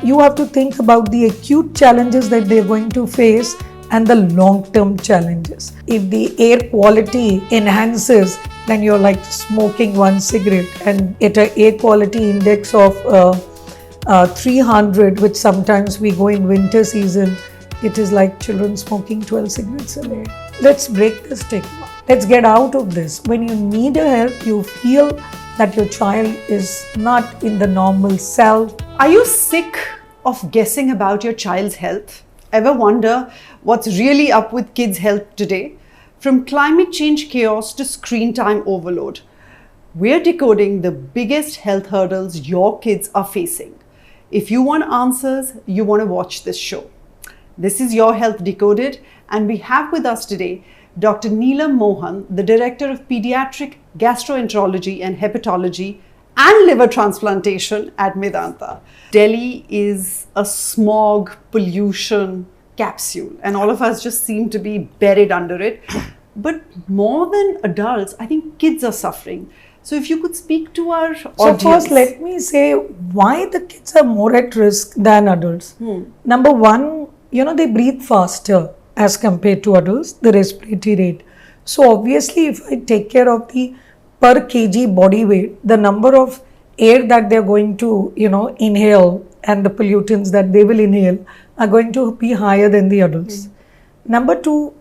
you have to think about the acute challenges that they're going to face and the long-term challenges. If the air quality enhances, then you're like smoking one cigarette, and at an air quality index of 300, which sometimes we go in winter season, it is like children smoking 12 cigarettes a day. Let's break the stigma. Let's get out of this. When you need a help, you feel that your child is not in the normal self. Are you sick of guessing about your child's health? Ever wonder what's really up with kids' health today? From climate change chaos to screen time overload, we're decoding the biggest health hurdles your kids are facing. If you want answers, you want to watch this show. This is Your Health DeKoded, and we have with us today Dr. Neelam Mohan, the Director of Pediatric Gastroenterology and Hepatology and Liver Transplantation at Medanta. Delhi is a smog pollution capsule, and all of us just seem to be buried under it. But more than adults, I think kids are suffering. So if you could speak to our audience. So first, let me say why the kids are more at risk than adults. Number one, they breathe faster as compared to adults, the respiratory rate. So obviously, if I take care of the per kg body weight, the number of air that they're going to, inhale and the pollutants that they will inhale are going to be higher than the adults. Number two,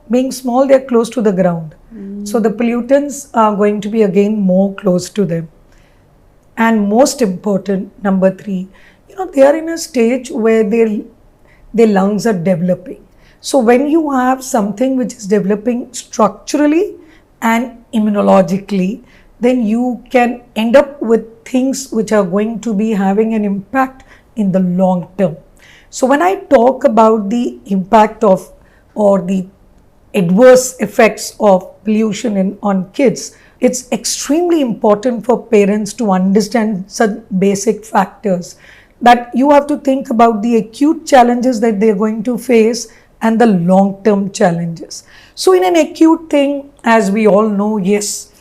being small, they're close to the ground. So the pollutants are going to be again more close to them. And most important, number three, they are in a stage where their lungs are developing. So when you have something which is developing structurally and immunologically, then you can end up with things which are going to be having an impact in the long term. So when I talk about the impact of or the adverse effects of pollution on kids, it's extremely important for parents to understand such basic factors, that you have to think about the acute challenges that they're going to face and the long-term challenges. So in an acute thing, as we all know, yes,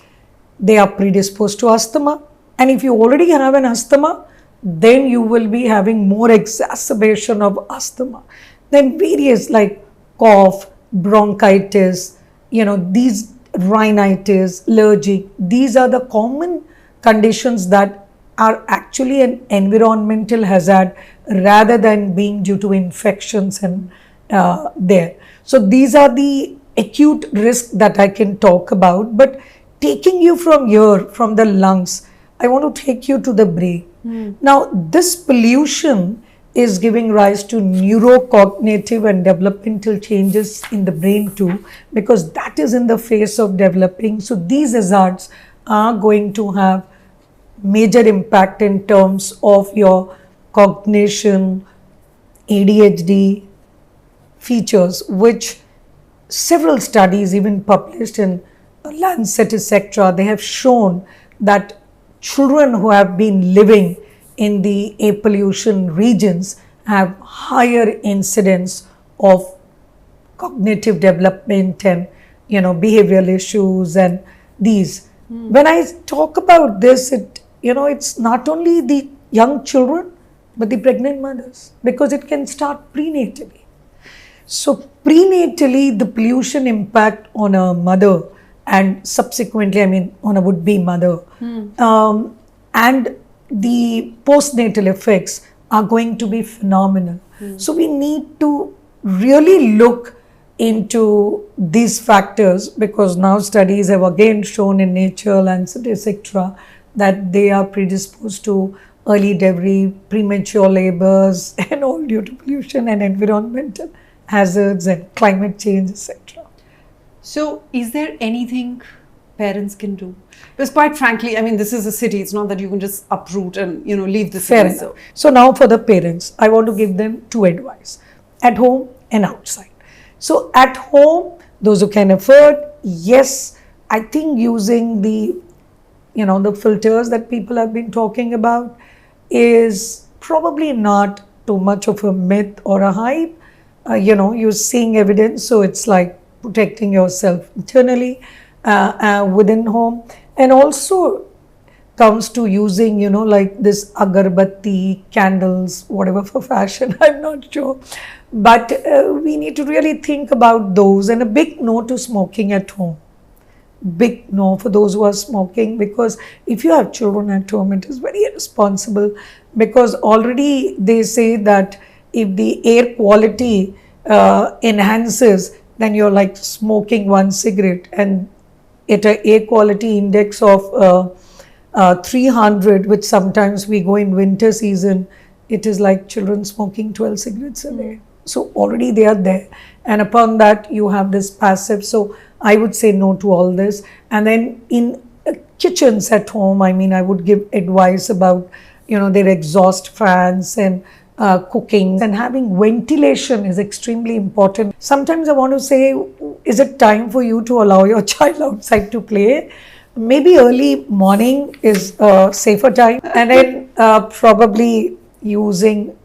they are predisposed to asthma. And if you already have an asthma, then you will be having more exacerbation of asthma. Then various like cough, bronchitis, these rhinitis, allergic, these are the common conditions that are actually an environmental hazard rather than being due to infections and there. So these are the acute risks that I can talk about. But taking you from here, from the lungs, I want to take you to the brain. Now, this pollution is giving rise to neurocognitive and developmental changes in the brain too, because that is in the phase of developing. So these hazards are going to have major impact in terms of your cognition, ADHD features, which several studies even published in Lancet, etc., they have shown that children who have been living in the air pollution regions have higher incidence of cognitive development and behavioral issues and these. When I talk about this, it's not only the young children but the pregnant mothers, because it can start prenatally. So prenatally, the pollution impact on a mother and subsequently, on a would-be mother, and the postnatal effects are going to be phenomenal. So we need to really look into these factors, because now studies have again shown in Nature, Lancet, etc., that they are predisposed to early delivery, premature labors, and all due to pollution and environmental hazards and climate change, etc. So is there anything parents can do? Because quite frankly, this is a city. It's not that you can just uproot and, leave the city. Fair enough. So now for the parents, I want to give them two advice: at home and outside. So at home, those who can afford, yes, I think using the, the filters that people have been talking about is probably not too much of a myth or a hype. You're seeing evidence, so it's like protecting yourself internally within home. And also comes to using, like this agarbatti, candles, whatever for fashion, I'm not sure. But we need to really think about those, and a big no to smoking at home. Big no for those who are smoking, because if you have children at home, it is very irresponsible, because already they say that if the air quality enhances, then you're like smoking one cigarette, and at an air quality index of 300, which sometimes we go in winter season, it is like children smoking 12 cigarettes a day. So already they are there, and upon that you have this passive. So I would say no to all this. And then in kitchens at home, I mean, I would give advice about, their exhaust fans and cooking, and having ventilation is extremely important. Sometimes I want to say, is it time for you to allow your child outside to play? Maybe early morning is a safer time, and then probably using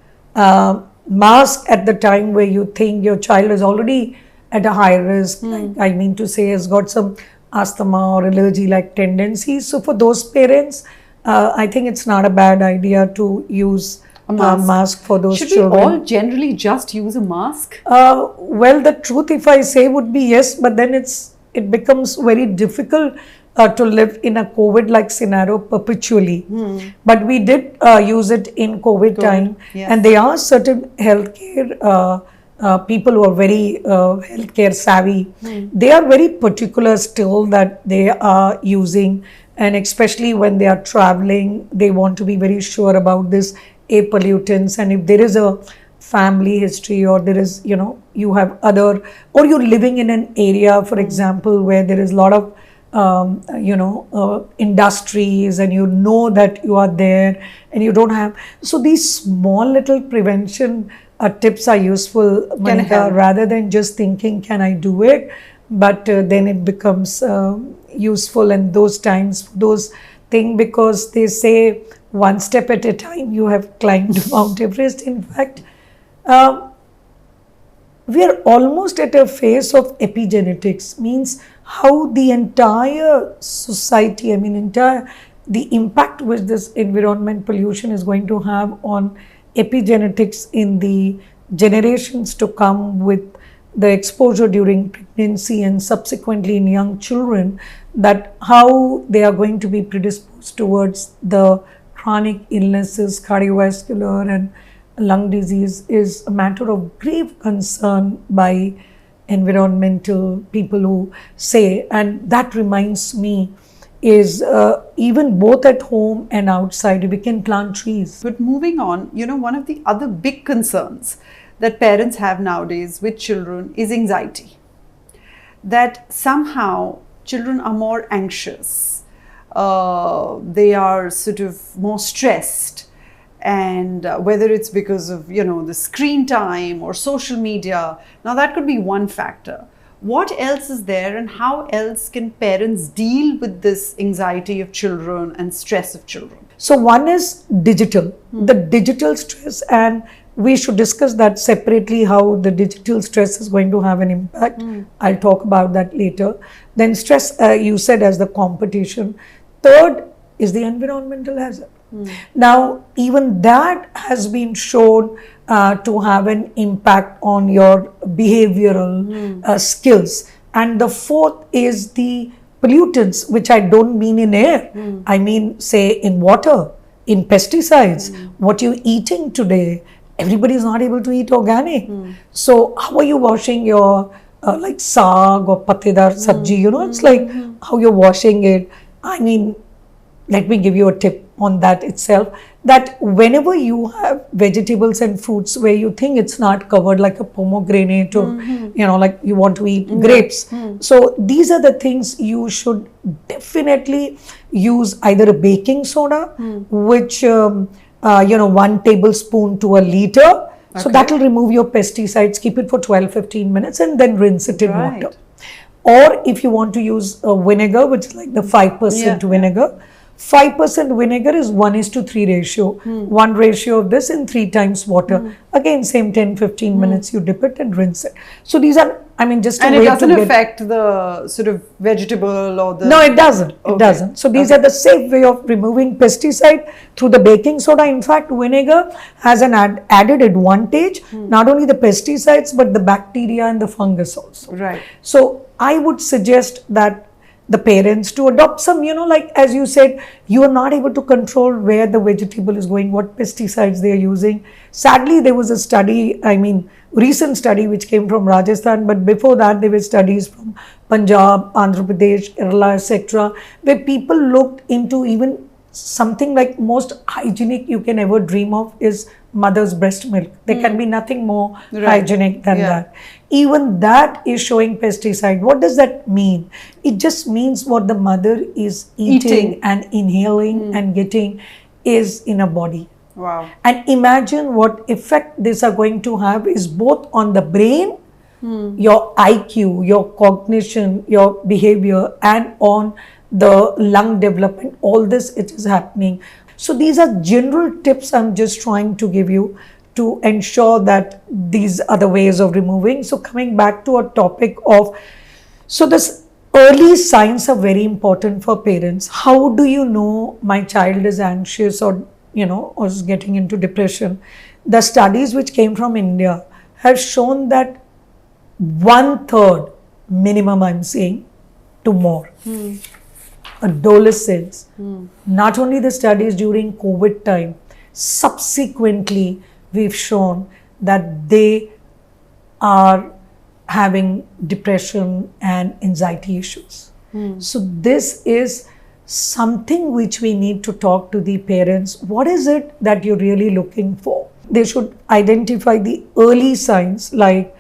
mask at the time where you think your child is already at a high risk, I mean to say has got some asthma or allergy like tendencies. So for those parents, I think it's not a bad idea to use a mask for those children. Should we all generally just use a mask? Well, the truth, if I say, would be yes, but then it becomes very difficult to live in a COVID-like scenario perpetually. But we did use it in COVID time, yes. And there are certain healthcare people who are very healthcare savvy. They are very particular still that they are using, and especially when they are traveling, they want to be very sure about this air pollutants. And if there is a family history, or there is, you have other, or you're living in an area, for example, where there is a lot of industries, and that you are there and you don't have. So these small little prevention tips are useful, Manika, rather than just thinking, can I do it? But then it becomes useful in those times, those things, because they say one step at a time you have climbed Mount Everest. In fact, we are almost at a phase of epigenetics, means how the entire society, the impact which this environment pollution is going to have on epigenetics in the generations to come, with the exposure during pregnancy and subsequently in young children, that how they are going to be predisposed towards the chronic illnesses, cardiovascular and lung disease, is a matter of grave concern by environmental people who say. And that reminds me, is even both at home and outside, we can plant trees. But moving on, one of the other big concerns that parents have nowadays with children is anxiety. That somehow children are more anxious, they are sort of more stressed, and whether it's because of, the screen time or social media. Now that could be one factor. What else is there, and how else can parents deal with this anxiety of children and stress of children? So one is digital, the digital stress, and we should discuss that separately, how the digital stress is going to have an impact. I'll talk about that later. Then stress, you said, as the competition. Third is the environmental hazard. Now, even that has been shown to have an impact on your behavioral skills. And the fourth is the pollutants, which I don't mean in air. I mean, say, in water, in pesticides, what you're eating today. Everybody is not able to eat organic. So how are you washing your like saag or patedar sabji? It's like how you're washing it. I mean, let me give you a tip on that itself, that whenever you have vegetables and fruits where you think it's not covered, like a pomegranate or like you want to eat grapes, so these are the things you should definitely use, either a baking soda, which 1 tablespoon to a liter. So that will remove your pesticides. Keep it for 12-15 minutes and then rinse it in water. Or if you want to use vinegar, which is like the 5% vinegar, 5% vinegar is 1:3 ratio. 1 ratio of this in 3 times water. Again, same 10-15 minutes, you dip it and rinse it. So these are I mean, just a And way it to doesn't get... affect the sort of vegetable or the... No, it doesn't. It Okay. doesn't. So these are the safe way of removing pesticide through the baking soda. In fact, vinegar has an added advantage, not only the pesticides, but the bacteria and the fungus also. Right. So I would suggest that the parents to adopt some, like as you said, you are not able to control where the vegetable is going, what pesticides they are using. Sadly, there was a study, recent study which came from Rajasthan, but before that there were studies from Punjab, Andhra Pradesh, Kerala, etc., where people looked into even something like most hygienic you can ever dream of is mother's breast milk. There can be nothing more hygienic than that. Even that is showing pesticide. What does that mean? It just means what the mother is eating and inhaling and getting is in a body. Wow. And imagine what effect these are going to have is both on the brain, your IQ, your cognition, your behavior, and on the lung development. All this, it is happening. So these are general tips I'm just trying to give you to ensure that these are the ways of removing. So coming back to a topic of, so this early signs are very important for parents. How do you know my child is anxious or or is getting into depression? The studies which came from India have shown that 1/3 minimum, I'm saying, to more. Adolescents, not only the studies during COVID time, subsequently we've shown that they are having depression and anxiety issues. So this is something which we need to talk to the parents. What is it that you're really looking for? They should identify the early signs, like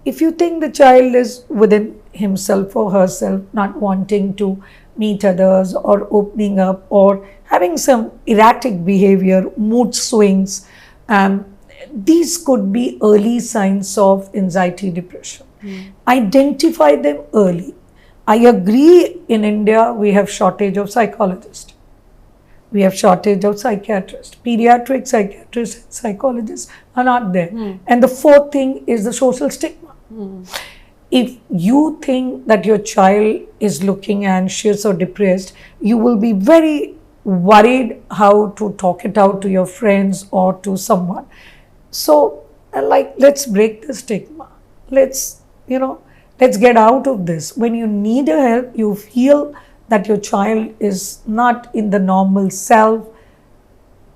if you think the child is within himself or herself, not wanting to meet others or opening up or having some erratic behavior, mood swings, these could be early signs of anxiety, depression. Identify them early. I agree, in India we have shortage of psychologists. We have shortage of psychiatrists. Pediatric psychiatrists and psychologists are not there. And the fourth thing is the social stigma. If you think that your child is looking anxious or depressed, you will be very worried how to talk it out to your friends or to someone. So, let's break the stigma. Let's get out of this. When you need a help, you feel that your child is not in the normal self,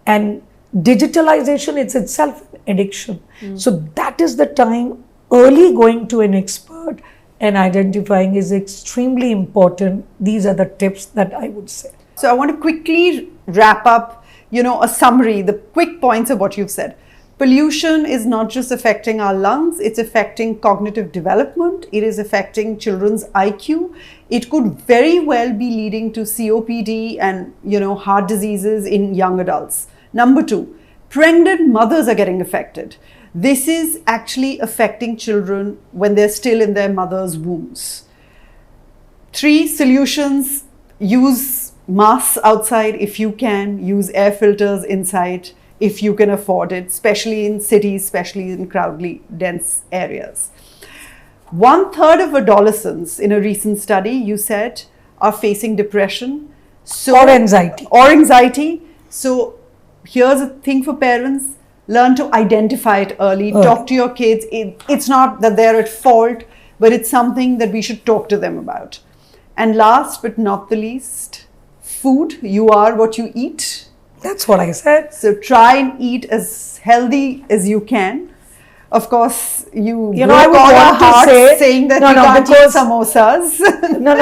and digitalization is itself an addiction. So that is the time. Early going to an expert and identifying is extremely important. These are the tips that I would say. So I want to quickly wrap up, a summary, the quick points of what you've said. Pollution is not just affecting our lungs, it's affecting cognitive development, it is affecting children's IQ. It could very well be leading to COPD and, heart diseases in young adults. Number 2, pregnant mothers are getting affected. This is actually affecting children when they're still in their mother's wombs. 3, solutions: use masks outside if you can, use air filters inside if you can afford it, especially in cities, especially in crowdedly dense areas. 1/3 of adolescents in a recent study, you said, are facing depression. Or anxiety. So here's a thing for parents: learn to identify it early. Talk to your kids. It's not that they're at fault, but it's something that we should talk to them about. And last but not the least, food. You are what you eat. That's what I said. So try and eat as healthy as you can. Of course, I would want to say, saying that you can't eat samosas.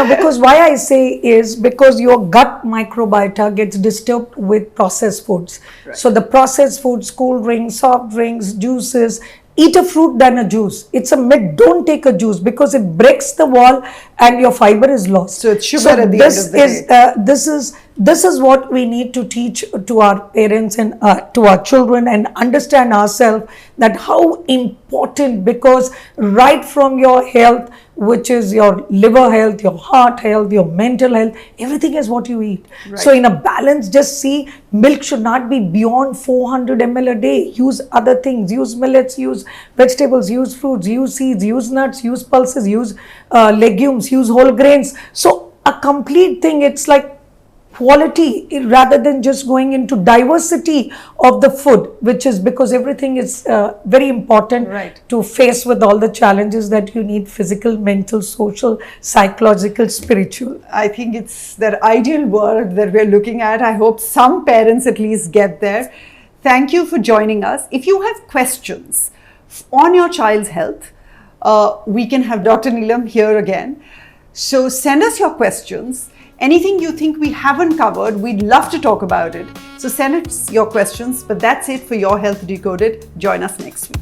Because why I say is because your gut microbiota gets disturbed with processed foods. Right. So the processed foods, cool drinks, soft drinks, juices, eat a fruit than a juice. It's a myth. Don't take a juice because it breaks the wall and your fiber is lost. So it's sugar at the end of the day. This is this is what we need to teach to our parents and to our children, and understand ourselves that how important, because right from your health, which is your liver health, your heart health, your mental health, everything is what you eat. Right. So in a balance, just see, milk should not be beyond 400 ml a day. Use other things, use millets, use vegetables, use fruits, use seeds, use nuts, use pulses, use legumes, use whole grains. So a complete thing, it's like quality rather than just going into diversity of the food, which is because everything is very important Right. to face with all the challenges that you need: physical, mental, social, psychological, spiritual. I think it's that ideal world that we're looking at. I hope some parents at least get there. Thank you for joining us. If you have questions on your child's health, we can have Dr. Neelam here again. So send us your questions. Anything you think we haven't covered, we'd love to talk about it. So send us your questions. But that's it for Your Health Decoded. Join us next week.